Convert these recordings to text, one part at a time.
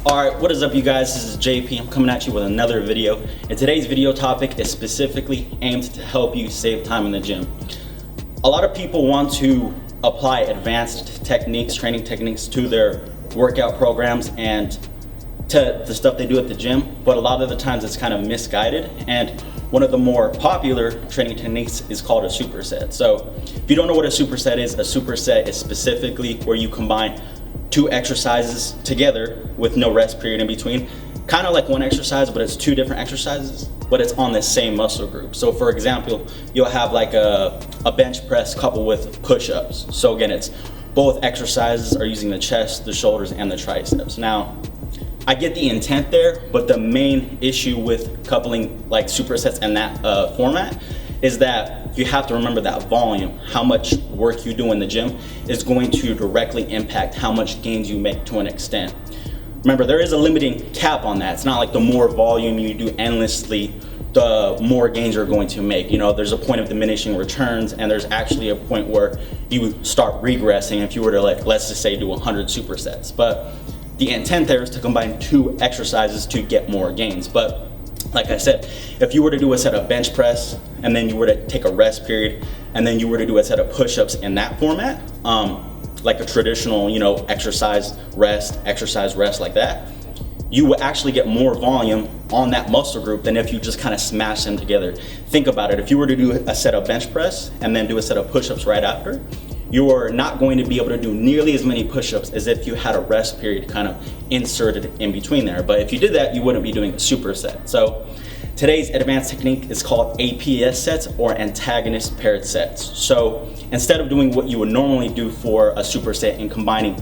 Alright, what is up you guys? This is JP. I'm coming at you with another video. And today's video topic is specifically aimed to help you save time in the gym. A lot of people want to apply advanced techniques, training techniques to their workout programs and to the stuff they do at the gym, but a lot of the times it's kind of misguided. And one of the more popular training techniques is called a superset. So if you don't know what a superset is, a superset is specifically where you combine two exercises together with no rest period in between. Kind of like one exercise, but it's two different exercises, but it's on the same muscle group. So for example, you'll have like a bench press coupled with push-ups. So again, it's both exercises are using the chest, the shoulders, and the triceps. Now, I get the intent there, but the main issue with coupling like supersets in that format is that you have to remember that volume, how much work you do in the gym is going to directly impact how much gains you make to an extent. Remember, there is a limiting cap on that. It's not like the more volume you do endlessly, the more gains you're going to make. You know, there's a point of diminishing returns, and there's actually a point where you start regressing if you were to, like, let's just say do 100 supersets. But the intent there is to combine two exercises to get more gains. But like I said, if you were to do a set of bench press and then you were to take a rest period and then you were to do a set of push-ups in that format, like a traditional, you know, exercise, rest like that, you will actually get more volume on that muscle group than if you just kind of smash them together. Think about it. If you were to do a set of bench press and then do a set of push-ups right after, you're not going to be able to do nearly as many push-ups as if you had a rest period kind of inserted in between there. But if you did that, you wouldn't be doing a superset. So today's advanced technique is called APS sets, or Antagonist paired sets. So instead of doing what you would normally do for a superset and combining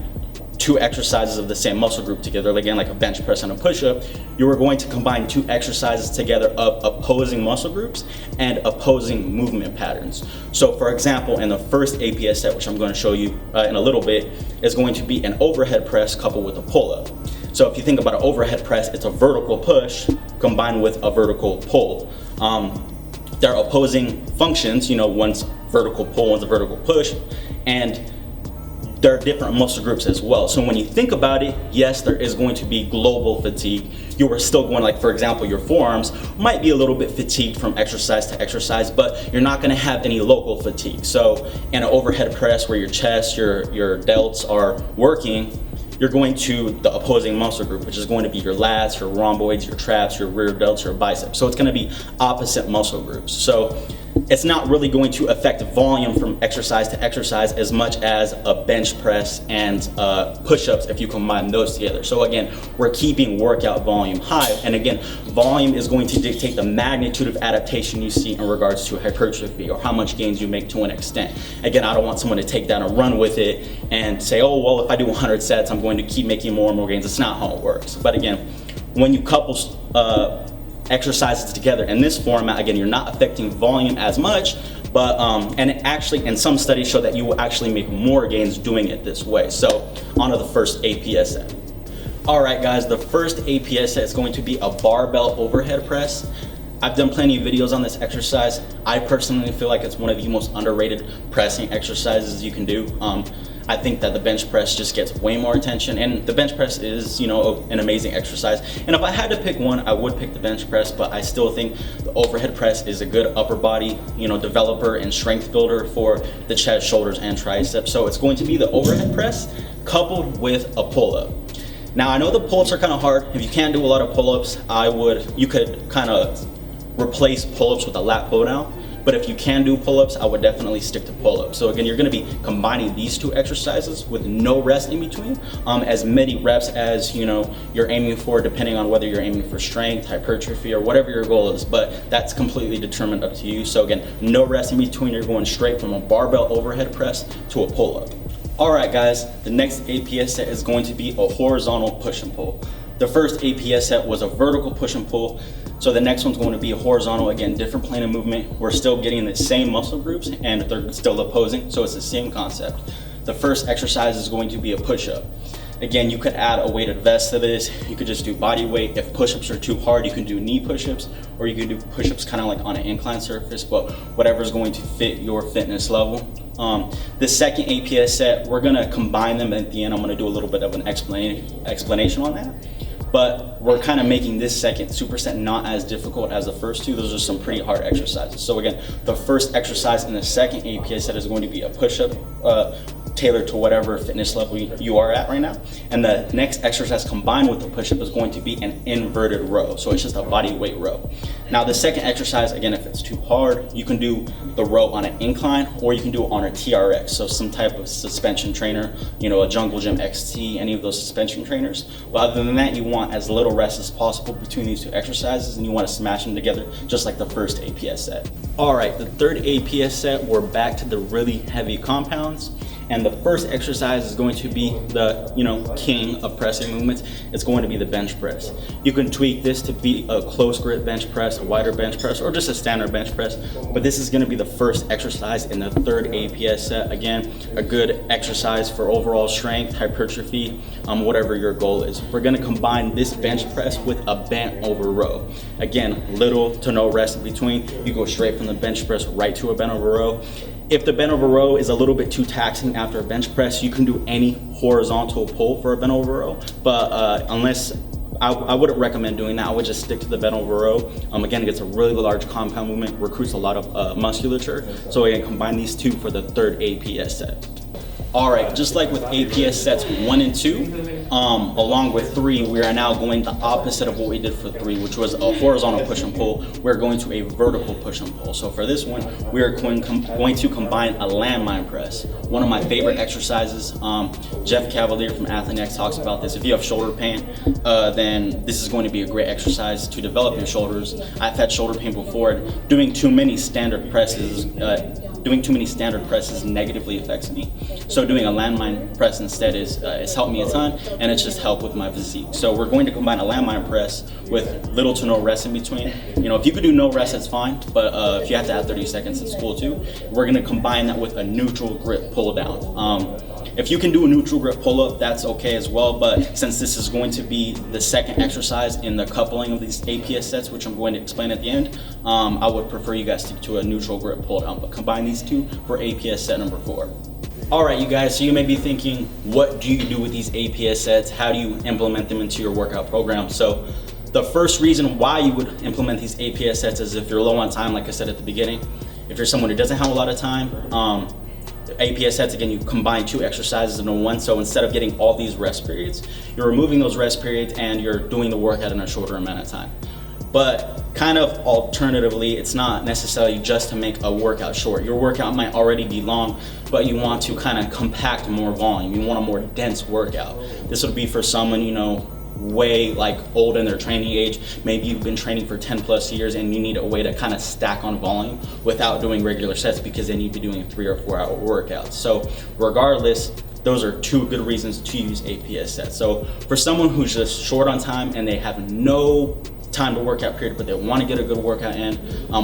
two exercises of the same muscle group together, again like a bench press and a push-up, you are going to combine two exercises together of opposing muscle groups and opposing movement patterns. So for example, in the first APS set, which I'm going to show you in a little bit, is going to be an overhead press coupled with a pull-up. So if you think about an overhead press, it's a vertical push combined with a vertical pull. They're opposing functions, you know, one's vertical pull, one's a vertical push, and there are different muscle groups as well. So when you think about it, yes, there is going to be global fatigue. You are still going, like for example, your forearms might be a little bit fatigued from exercise to exercise, but you're not gonna have any local fatigue. So in an overhead press where your chest, your delts are working, you're going to the opposing muscle group, which is going to be your lats, your rhomboids, your traps, your rear delts, your biceps. So it's gonna be opposite muscle groups. So it's not really going to affect volume from exercise to exercise as much as a bench press and push-ups if you combine those together. So again, we're keeping workout volume high. And again, volume is going to dictate the magnitude of adaptation you see in regards to hypertrophy or how much gains you make to an extent. Again, I don't want someone to take that and run with it and say, oh, well, if I do 100 sets, I'm going to keep making more and more gains. It's not how it works. But again, when you couple exercises together in this format, again, you're not affecting volume as much, but and it actually, and some studies show that you will actually make more gains doing it this way. So on to the first APS set. All right, guys, the first APS set is going to be a barbell overhead press. I've done plenty of videos on this exercise. I personally feel like it's one of the most underrated pressing exercises you can do. I think that the bench press just gets way more attention, and the bench press is, you know, an amazing exercise. And if I had to pick one, I would pick the bench press, but I still think the overhead press is a good upper body, you know, developer and strength builder for the chest, shoulders, and triceps. So it's going to be the overhead press coupled with a pull-up. Now, I know the pull-ups are kind of hard. If you can't do a lot of pull-ups, you could kind of replace pull-ups with a lat pull-down. But if you can do pull-ups, I would definitely stick to pull-ups. So again, you're gonna be combining these two exercises with no rest in between, as many reps as, you know, you're aiming for, depending on whether you're aiming for strength, hypertrophy, or whatever your goal is. But that's completely determined up to you. So again, no rest in between. You're going straight from a barbell overhead press to a pull-up. All right, guys, the next APS set is going to be a horizontal push and pull. The first APS set was a vertical push and pull. So the next one's going to be a horizontal, again, different plane of movement. We're still getting the same muscle groups and they're still opposing, so it's the same concept. The first exercise is going to be a push-up. Again, you could add a weighted vest to this. You could just do body weight. If push-ups are too hard, you can do knee push-ups, or you can do push-ups kind of like on an incline surface, but whatever's going to fit your fitness level. The second APS set, we're gonna combine them at the end. I'm gonna do a little bit of an explanation on that. but we're kind of making this second superset not as difficult as the first two. Those are some pretty hard exercises. So again, the first exercise in the second APS set is going to be a push-up, tailored to whatever fitness level you are at right now. And the next exercise combined with the push-up is going to be an inverted row. So it's just a body weight row. Now the second exercise, again, if it's too hard, you can do the row on an incline or you can do it on a TRX. So some type of suspension trainer, a Jungle Gym XT, any of those suspension trainers. But other than that, you want as little rest as possible between these two exercises, and you want to smash them together just like the first APS set. All right, the third APS set, we're back to the really heavy compounds. And the first exercise is going to be the, king of pressing movements. It's going to be the bench press. You can tweak this to be a close grip bench press, a wider bench press, or just a standard bench press. But this is going to be the first exercise in the third APS set. Again, a good exercise for overall strength, hypertrophy, whatever your goal is. We're going to combine this bench press with a bent over row. Again, little to no rest in between. You go straight from the bench press right to a bent over row. If the bent over row is a little bit too taxing after a bench press, you can do any horizontal pull for a bent over row. But unless, I wouldn't recommend doing that. I would just stick to the bent over row. Again, it gets a really large compound movement, recruits a lot of musculature. So again, combine these two for the third APS set. All right, just like with APS sets 1 and 2, along with 3, we are now going the opposite of what we did for 3, which was a horizontal push and pull. We're going to a vertical push and pull. So for this one, we are going to combine a landmine press. One of my favorite exercises. Jeff Cavalier from Antagonist talks about this. If you have shoulder pain, then this is going to be a great exercise to develop your shoulders. I've had shoulder pain before. Doing too many standard presses negatively affects me. So doing a landmine press instead has helped me a ton, and it's just helped with my physique. So we're going to combine a landmine press with little to no rest in between. If you could do no rest, that's fine, but if you have to add 30 seconds, it's cool too. We're going to combine that with a neutral grip pull down. If you can do a neutral grip pull up, that's okay as well, but since this is going to be the second exercise in the coupling of these APS sets, which I'm going to explain at the end, I would prefer you guys stick to a neutral grip pull down, but combine these two for APS set number 4. All right, you guys, so you may be thinking, what do you do with these APS sets? How do you implement them into your workout program? So the first reason why you would implement these APS sets is if you're low on time, like I said at the beginning. If you're someone who doesn't have a lot of time, APS sets, again, you combine 2 exercises into one. So instead of getting all these rest periods, you're removing those rest periods and you're doing the workout in a shorter amount of time. But kind of alternatively, it's not necessarily just to make a workout short. Your workout might already be long, but you want to kind of compact more volume. You want a more dense workout. This would be for someone, way old in their training age. Maybe you've been training for 10 plus years and you need a way to kind of stack on volume without doing regular sets, because then you'd be doing 3 or 4 hour workouts. So regardless, those are 2 good reasons to use APS sets. So for someone who's just short on time and they have no time to workout period, but they want to get a good workout in,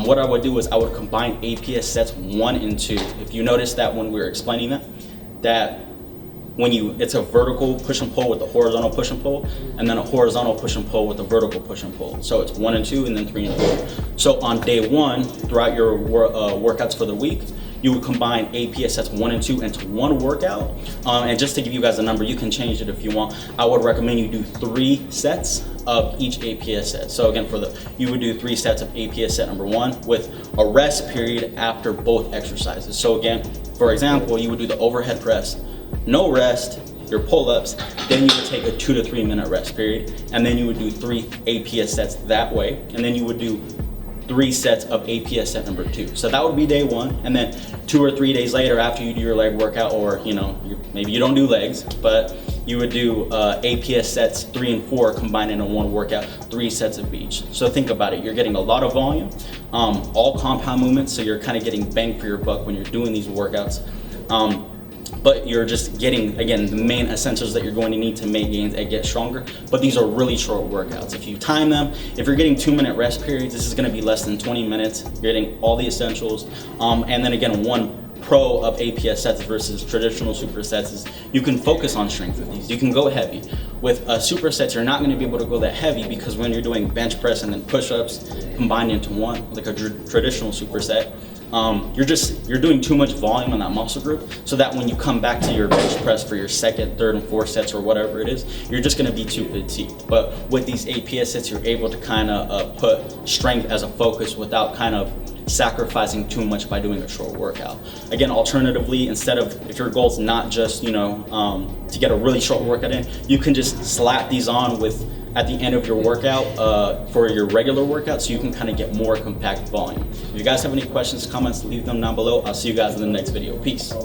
what I would do is I would combine APS sets 1 and 2. If you notice that when we were explaining that it's a vertical push and pull with a horizontal push and pull, and then a horizontal push and pull with a vertical push and pull. So it's 1 and 2, and then 3 and 4. So on day 1, throughout your workouts for the week, you would combine APS sets 1 and 2 into one workout. And just to give you guys a number, you can change it if you want. I would recommend you do 3 sets of each APS set. So again, you would do 3 sets of APS set number 1 with a rest period after both exercises. So again, for example, you would do the overhead press, no rest, your pull-ups, then you would take a 2 to 3 minute rest period, and then you would do 3 APS sets that way, and then you would do 3 sets of APS set number 2. So that would be day 1, and then 2 or 3 days later after you do your leg workout, or maybe you don't do legs, but you would do APS sets 3 and 4 combined into one workout, 3 sets of each. So think about it, you're getting a lot of volume, all compound movements, so you're kind of getting bang for your buck when you're doing these workouts. But you're just getting, again, the main essentials that you're going to need to make gains and get stronger. But these are really short workouts. If you time them, if you're getting 2-minute rest periods, this is going to be less than 20 minutes. You're getting all the essentials. And then again, one pro of APS sets versus traditional supersets is you can focus on strength with these. You can go heavy. With supersets, you're not going to be able to go that heavy, because when you're doing bench press and then push-ups combined into one, like a traditional superset, you're doing too much volume on that muscle group, so that when you come back to your bench press for your second, third, and fourth sets or whatever it is, you're just gonna be too fatigued. But with these APS sets, you're able to kind of put strength as a focus without kind of sacrificing too much by doing a short workout. Again, alternatively, instead of, if your goal is not just, you know, to get a really short workout in, you can just slap these on with at the end of your workout for your regular workout, so you can kind of get more compact volume. If you guys have any questions, comments, leave them down below. I'll see you guys in the next video. Peace.